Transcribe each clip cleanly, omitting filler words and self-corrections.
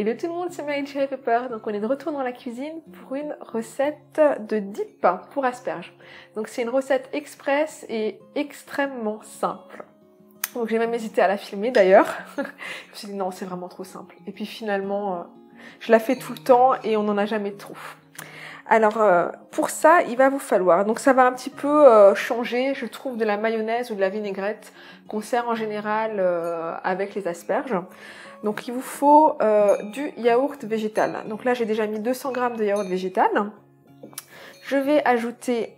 Hello tout le monde, c'est Maëlle Cherry Pepper. Donc on est de retour dans la cuisine pour une recette de dip pour asperges. Donc c'est une recette express et extrêmement simple. Donc j'ai même hésité à la filmer d'ailleurs. Je me suis dit non, c'est vraiment trop simple. Et puis finalement, je la fais tout le temps et on n'en a jamais trop. Alors pour ça, il va vous falloir, donc ça va un petit peu changer, je trouve, de la mayonnaise ou de la vinaigrette qu'on sert en général avec les asperges. Donc il vous faut du yaourt végétal. Donc là j'ai déjà mis 200 g de yaourt végétal. Je vais ajouter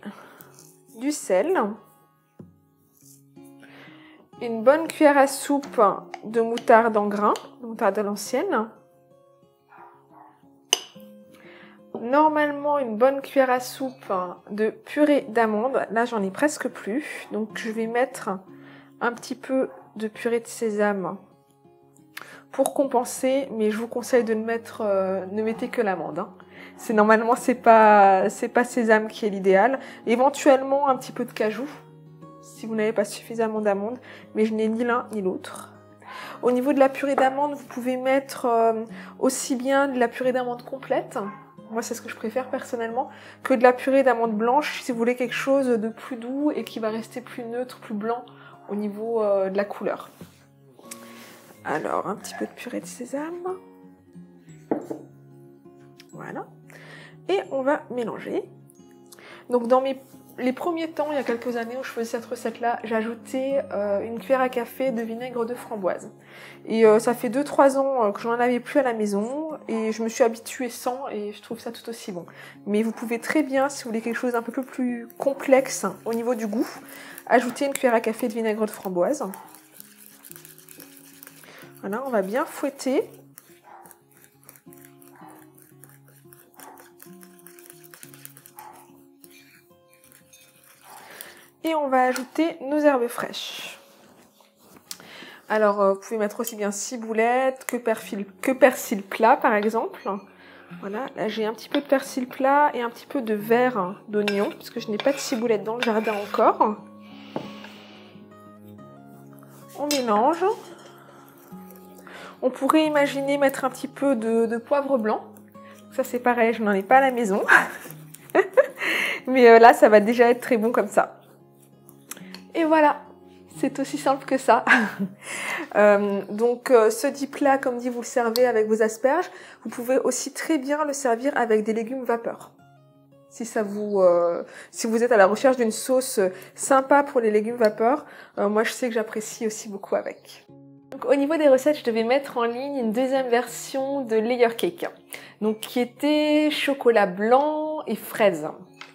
du sel, une bonne cuillère à soupe de moutarde en grains, de moutarde à l'ancienne. Normalement une bonne cuillère à soupe de purée d'amandes. Là j'en ai presque plus, donc je vais mettre un petit peu de purée de sésame pour compenser, mais je vous conseille de ne mettez que l'amande. Hein. Normalement c'est pas sésame qui est l'idéal. Éventuellement un petit peu de cajou si vous n'avez pas suffisamment d'amandes, mais je n'ai ni l'un ni l'autre. Au niveau de la purée d'amandes, vous pouvez mettre aussi bien de la purée d'amandes complète. Moi, c'est ce que je préfère personnellement, que de la purée d'amandes blanches si vous voulez quelque chose de plus doux et qui va rester plus neutre, plus blanc au niveau de la couleur. Alors, un petit peu de purée de sésame. Voilà. Et on va mélanger. Donc, dans les premiers temps, il y a quelques années où je faisais cette recette-là, j'ajoutais une cuillère à café de vinaigre de framboise. Et ça fait 2-3 ans que j'en avais plus à la maison et je me suis habituée sans et je trouve ça tout aussi bon. Mais vous pouvez très bien, si vous voulez quelque chose d'un peu plus complexe au niveau du goût, ajouter une cuillère à café de vinaigre de framboise. Voilà, on va bien fouetter. Et on va ajouter nos herbes fraîches. Alors, vous pouvez mettre aussi bien ciboulette que persil plat, par exemple. Voilà, là j'ai un petit peu de persil plat et un petit peu de vert d'oignon, parce que je n'ai pas de ciboulette dans le jardin encore. On mélange. On pourrait imaginer mettre un petit peu de poivre blanc. Ça c'est pareil, je n'en ai pas à la maison. Mais là, ça va déjà être très bon comme ça. Et voilà, c'est aussi simple que ça. Donc ce dip-là, comme dit, vous le servez avec vos asperges. Vous pouvez aussi très bien le servir avec des légumes vapeur. Si vous êtes à la recherche d'une sauce sympa pour les légumes vapeur, moi je sais que j'apprécie aussi beaucoup avec. Donc, au niveau des recettes, je devais mettre en ligne une deuxième version de layer cake. Donc qui était chocolat blanc et fraise.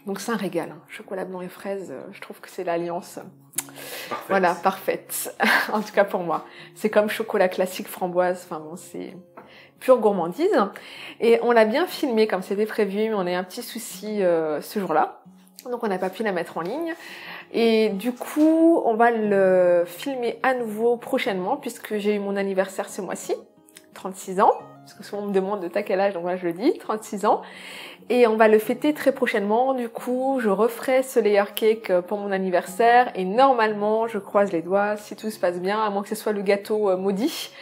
Donc c'est un régal, hein. Chocolat blanc et fraise, je trouve que c'est l'alliance. Parfaite. Voilà, parfaite. En tout cas pour moi. C'est comme chocolat classique framboise, enfin bon, c'est pure gourmandise. Et on l'a bien filmé comme c'était prévu, mais on a eu un petit souci ce jour-là. Donc on n'a pas pu la mettre en ligne. Et du coup, on va le filmer à nouveau prochainement, puisque j'ai eu mon anniversaire ce mois-ci, 36 ans. Parce que souvent on me demande de t'as quel âge, donc moi je le dis, 36 ans. Et on va le fêter très prochainement. Du coup, je referai ce layer cake pour mon anniversaire. Et normalement, je croise les doigts, si tout se passe bien, à moins que ce soit le gâteau maudit.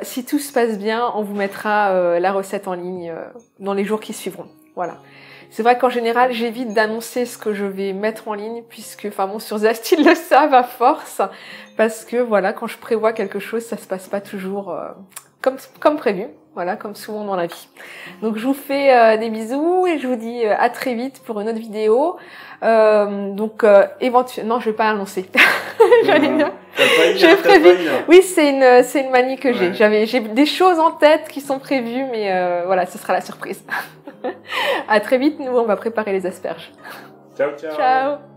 Si tout se passe bien, on vous mettra la recette en ligne dans les jours qui suivront. Voilà. C'est vrai qu'en général, j'évite d'annoncer ce que je vais mettre en ligne, puisque, enfin bon, sur Zest, ils le savent à force. Parce que voilà, quand je prévois quelque chose, ça se passe pas toujours comme prévu. Voilà, comme souvent dans la vie. Donc je vous fais des bisous et je vous dis à très vite pour une autre vidéo. Éventuellement, non, je vais pas annoncer. J'ai prévu. Oui, c'est une manie que j'ai. Ouais. J'ai des choses en tête qui sont prévues, mais voilà, ce sera la surprise. À très vite. Nous, on va préparer les asperges. Ciao, ciao. Ciao.